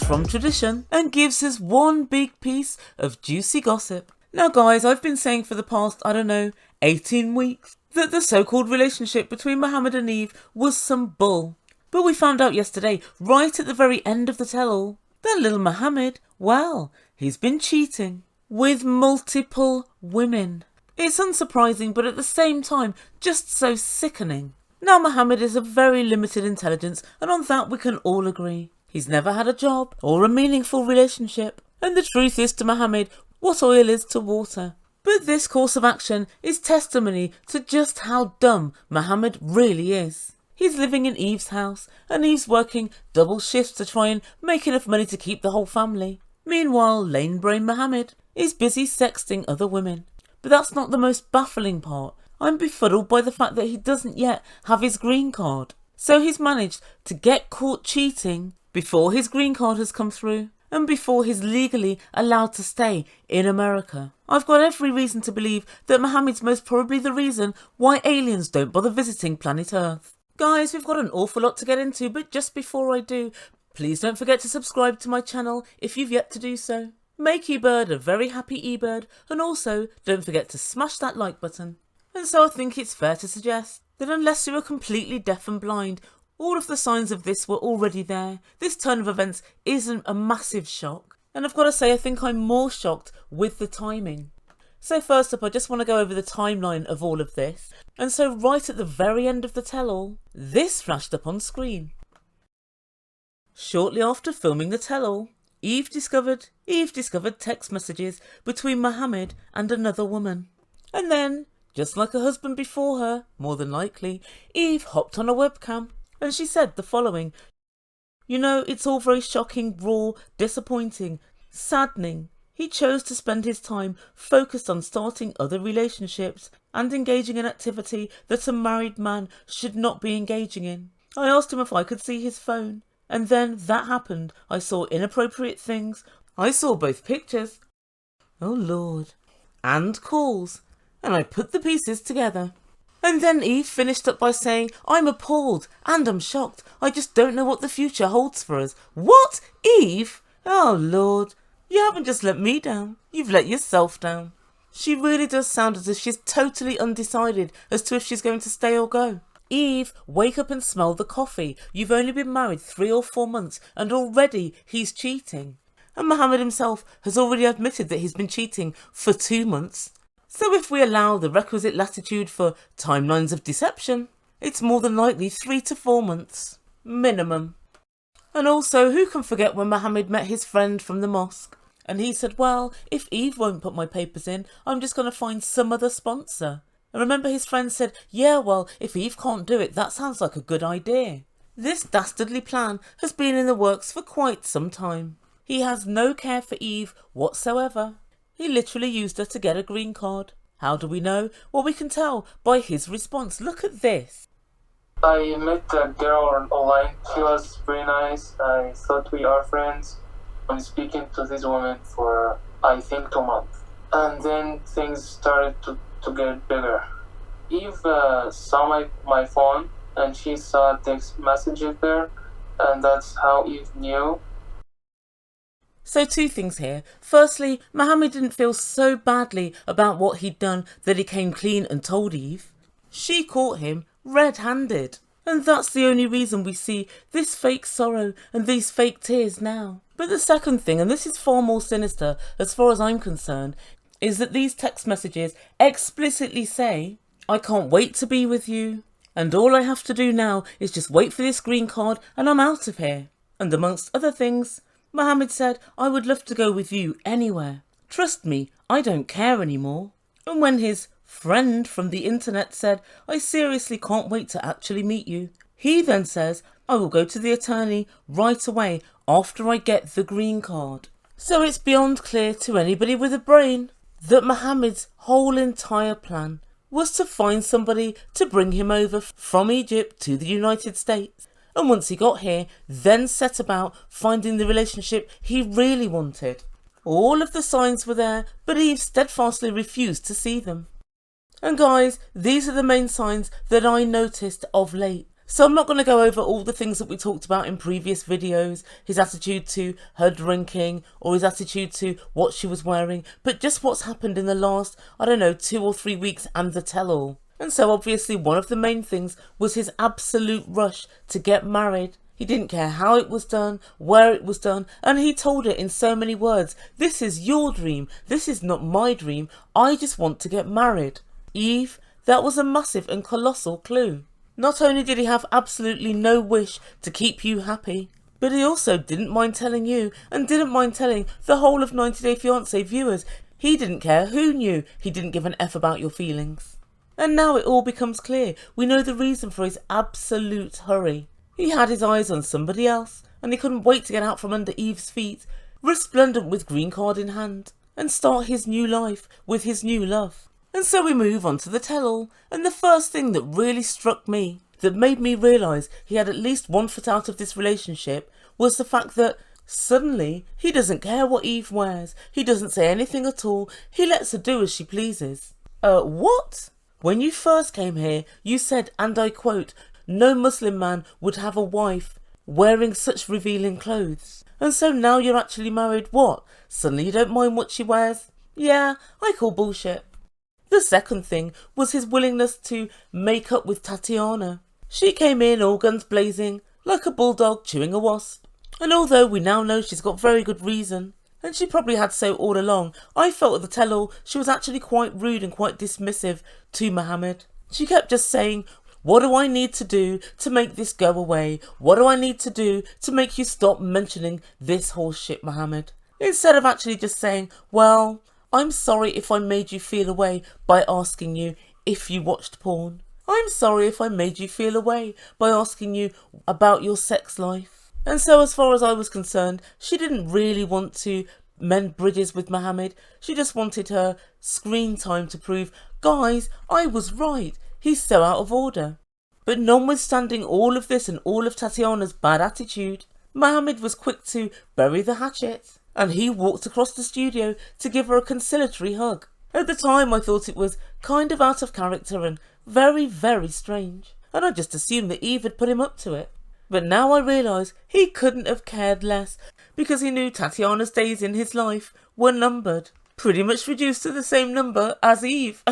from tradition and gives us one big piece of juicy gossip. Now guys, I've been saying for the past, 18 weeks that the so-called relationship between Mohamed and Yve was some bull. But we found out yesterday, right at the very end of the tell-all, that little Mohamed, well, he's been cheating with multiple women. It's unsurprising, but at the same time, just so sickening. Now Mohamed is of very limited intelligence, and on that we can all agree. He's never had a job or a meaningful relationship. And the truth is to Mohamed what oil is to water. But this course of action is testimony to just how dumb Mohamed really is. He's living in Yve's house, and Yve's working double shifts to try and make enough money to keep the whole family. Meanwhile, lane brain Mohamed is busy sexting other women. But that's not the most baffling part. I'm befuddled by the fact that he doesn't yet have his green card. So he's managed to get caught cheating before his green card has come through and before he's legally allowed to stay in America. I've got every reason to believe that Mohamed's most probably the reason why aliens don't bother visiting planet Earth. Guys, we've got an awful lot to get into, but just before I do, please don't forget to subscribe to my channel if you've yet to do so. Make Ebird a very happy Ebird, and also don't forget to smash that like button. And so I think it's fair to suggest that unless you are completely deaf and blind, all of the signs of this were already there. This turn of events isn't a massive shock. And I've got to say, I think I'm more shocked with the timing. So first up, I just want to go over the timeline of all of this. And so right at the very end of the tell-all, this flashed up on screen. Shortly after filming the tell-all, Yve discovered text messages between Mohamed and another woman. And then, just like her husband before her, more than likely, Yve hopped on a webcam and she said the following. You know, it's all very shocking, raw, disappointing, saddening. He chose to spend his time focused on starting other relationships and engaging in activity that a married man should not be engaging in. I asked him if I could see his phone, and then that happened. I saw inappropriate things. I saw both pictures. Oh Lord. And calls. And I put the pieces together. And then Yve finished up by saying, I'm appalled and I'm shocked. I just don't know what the future holds for us. What? Yve? Oh Lord. You haven't just let me down. You've let yourself down. She really does sound as if she's totally undecided as to if she's going to stay or go. Yve, wake up and smell the coffee. You've only been married 3 or 4 months and already he's cheating. And Mohamed himself has already admitted that he's been cheating for 2 months. So if we allow the requisite latitude for timelines of deception, it's more than likely 3 to 4 months. Minimum. And also, who can forget when Mohamed met his friend from the mosque? And he said, well, if Yve won't put my papers in, I'm just going to find some other sponsor. And remember his friend said, yeah, well, if Yve can't do it, that sounds like a good idea. This dastardly plan has been in the works for quite some time. He has no care for Yve whatsoever. He literally used her to get a green card. How do we know? Well, we can tell by his response. Look at this. I met a girl online. She was very nice. I thought we are friends. I'm speaking to this woman for, I think, 2 months. And then things started to get bigger. Yve saw my phone and she saw text messages there. And that's how Yve knew. So 2 things here. Firstly, Mohamed didn't feel so badly about what he'd done that he came clean and told Yve. She caught him red-handed. And that's the only reason we see this fake sorrow and these fake tears now. But the second thing, and this is far more sinister as far as I'm concerned, is that these text messages explicitly say, I can't wait to be with you. And all I have to do now is just wait for this green card and I'm out of here. And amongst other things, Mohamed said, I would love to go with you anywhere. Trust me, I don't care anymore. And when his friend from the internet said, I seriously can't wait to actually meet you, he then says, I will go to the attorney right away after I get the green card. So it's beyond clear to anybody with a brain that Mohamed's whole entire plan was to find somebody to bring him over from Egypt to the United States. And once he got here, then set about finding the relationship he really wanted. All of the signs were there, but Yve steadfastly refused to see them. And guys, these are the main signs that I noticed of late. So I'm not going to go over all the things that we talked about in previous videos, his attitude to her drinking or his attitude to what she was wearing, but just what's happened in the last, 2 or 3 weeks and the tell-all. And so obviously one of the main things was his absolute rush to get married. He didn't care how it was done, where it was done, and he told it in so many words. This is your dream, this is not my dream, I just want to get married. Yve, that was a massive and colossal clue. Not only did he have absolutely no wish to keep you happy, but he also didn't mind telling you and didn't mind telling the whole of 90 Day Fiance viewers. He didn't care who knew, he didn't give an F about your feelings. And now it all becomes clear. We know the reason for his absolute hurry. He had his eyes on somebody else and he couldn't wait to get out from under Yve's feet, resplendent with green card in hand, and start his new life with his new love. And so we move on to the tell-all, and the first thing that really struck me, that made me realise he had at least one foot out of this relationship, was the fact that suddenly he doesn't care what Yve wears, he doesn't say anything at all, he lets her do as she pleases. What? When you first came here, you said, and I quote, no Muslim man would have a wife wearing such revealing clothes. And so now you're actually married, what? Suddenly you don't mind what she wears? Yeah, I call bullshit. The second thing was his willingness to make up with Tatiana. She came in all guns blazing, like a bulldog chewing a wasp. And although we now know she's got very good reason, and she probably had so all along, I felt at the tell-all she was actually quite rude and quite dismissive to Mohamed. She kept just saying, what do I need to do to make this go away? What do I need to do to make you stop mentioning this horse shit, Mohamed? Instead of actually just saying, well, I'm sorry if I made you feel away by asking you if you watched porn. I'm sorry if I made you feel away by asking you about your sex life. And so as far as I was concerned, she didn't really want to mend bridges with Mohamed. She just wanted her screen time to prove, guys, I was right. He's so out of order. But notwithstanding all of this and all of Tatiana's bad attitude, Mohamed was quick to bury the hatchet. And he walked across the studio to give her a conciliatory hug. At the time I thought it was kind of out of character and very, very strange, and I just assumed that Yve had put him up to it. But now I realise he couldn't have cared less, because he knew Tatiana's days in his life were numbered, pretty much reduced to the same number as Yve.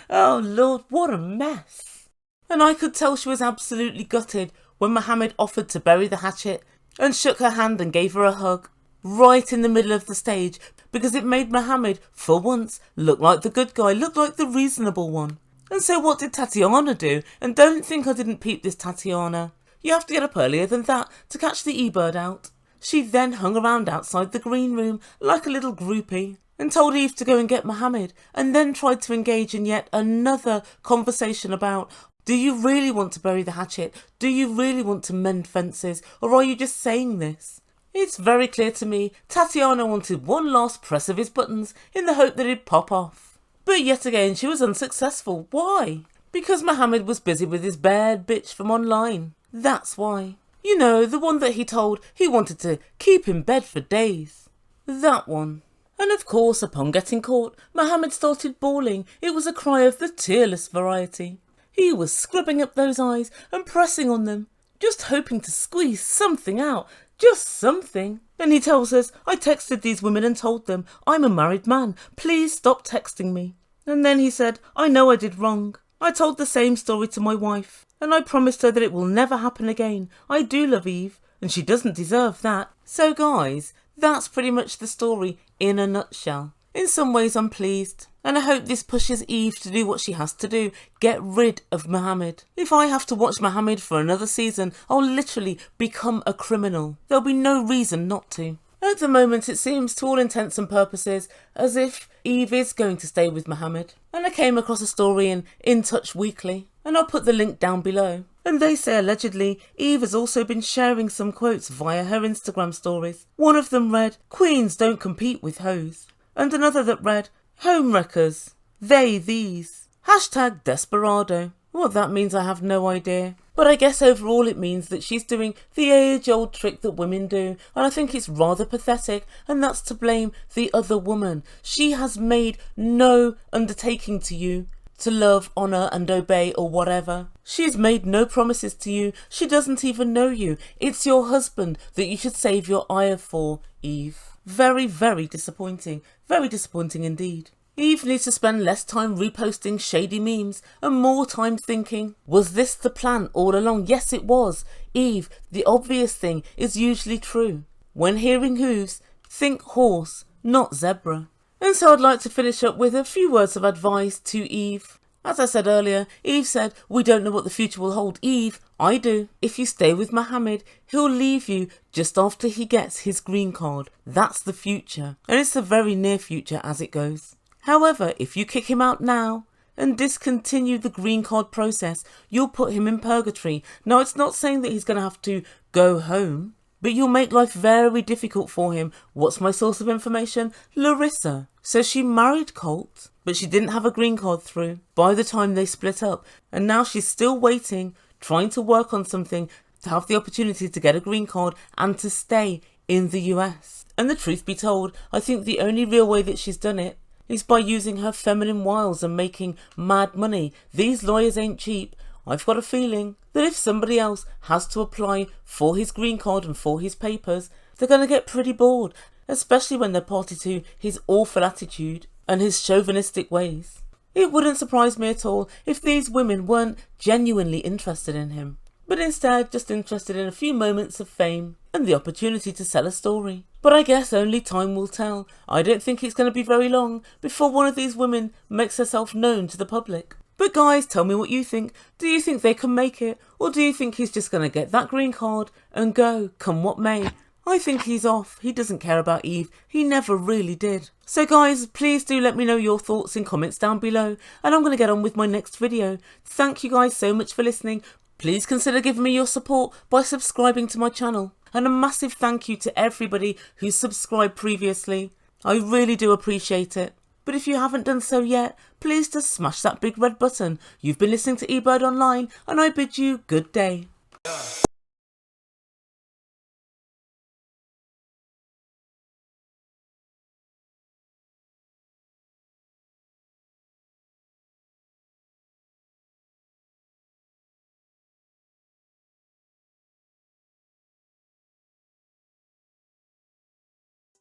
Oh Lord, what a mess. And I could tell she was absolutely gutted when Mohamed offered to bury the hatchet and shook her hand and gave her a hug. Right in the middle of the stage, because it made Mohamed, for once, look like the good guy, look like the reasonable one. And so what did Tatiana do? And don't think I didn't peep this, Tatiana. You have to get up earlier than that to catch the Ebird out. She then hung around outside the green room like a little groupie and told Yve to go and get Mohamed, and then tried to engage in yet another conversation about, do you really want to bury the hatchet? Do you really want to mend fences? Or are you just saying this? It's very clear to me Tatiana wanted one last press of his buttons in the hope that he'd pop off. But yet again she was unsuccessful. Why? Because Mohamed was busy with his bad bitch from online. That's why. You know, the one that he told he wanted to keep in bed for days. That one. And of course, upon getting caught, Mohamed started bawling. It was a cry of the tearless variety. He was scrubbing up those eyes and pressing on them, just hoping to squeeze something out. Just something. And he tells us, I texted these women and told them, I'm a married man, please stop texting me. And then he said, I know I did wrong. I told the same story to my wife, and I promised her that it will never happen again. I do love Yve, and she doesn't deserve that. So guys, that's pretty much the story in a nutshell. In some ways I'm pleased, and I hope this pushes Yve to do what she has to do, get rid of Mohamed. If I have to watch Mohamed for another season, I'll literally become a criminal. There'll be no reason not to. At the moment it seems, to all intents and purposes, as if Yve is going to stay with Mohamed. And I came across a story in In Touch Weekly, and I'll put the link down below. And they say allegedly Yve has also been sharing some quotes via her Instagram stories. One of them read, Queens don't compete with hoes. And another that read, Home wreckers, they, these. Hashtag desperado. What that means I have no idea. But I guess overall it means that she's doing the age-old trick that women do, and I think it's rather pathetic, and that's to blame the other woman. She has made no undertaking to you to love, honour and obey or whatever. She has made no promises to you. She doesn't even know you. It's your husband that you should save your ire for, Yve. Very, very disappointing. Very disappointing indeed. Yve needs to spend less time reposting shady memes and more time thinking, was this the plan all along? Yes, it was. Yve, the obvious thing is usually true. When hearing hooves, think horse, not zebra. And so I'd like to finish up with a few words of advice to Yve. As I said earlier, Yve said, we don't know what the future will hold. Yve, I do. If you stay with Mohamed, he'll leave you just after he gets his green card. That's the future. And it's a very near future as it goes. However, if you kick him out now and discontinue the green card process, you'll put him in purgatory. Now, it's not saying that he's going to have to go home, but you'll make life very difficult for him. What's my source of information? Larissa. So she married Colt, but she didn't have a green card through by the time they split up. And now she's still waiting, trying to work on something to have the opportunity to get a green card and to stay in the US. And the truth be told, I think the only real way that she's done it is by using her feminine wiles and making mad money. These lawyers ain't cheap. I've got a feeling that if somebody else has to apply for his green card and for his papers, they're going to get pretty bored, especially when they're party to his awful attitude and his chauvinistic ways. It wouldn't surprise me at all if these women weren't genuinely interested in him, but instead just interested in a few moments of fame and the opportunity to sell a story. But I guess only time will tell. I don't think it's going to be very long before one of these women makes herself known to the public. But guys, tell me what you think. Do you think they can make it? Or do you think he's just going to get that green card and go, come what may? I think he's off. He doesn't care about Yve. He never really did. So guys, please do let me know your thoughts in comments down below. And I'm going to get on with my next video. Thank you guys so much for listening. Please consider giving me your support by subscribing to my channel. And a massive thank you to everybody who subscribed previously. I really do appreciate it. But if you haven't done so yet, please just smash that big red button. You've been listening to Ebird Online and I bid you good day.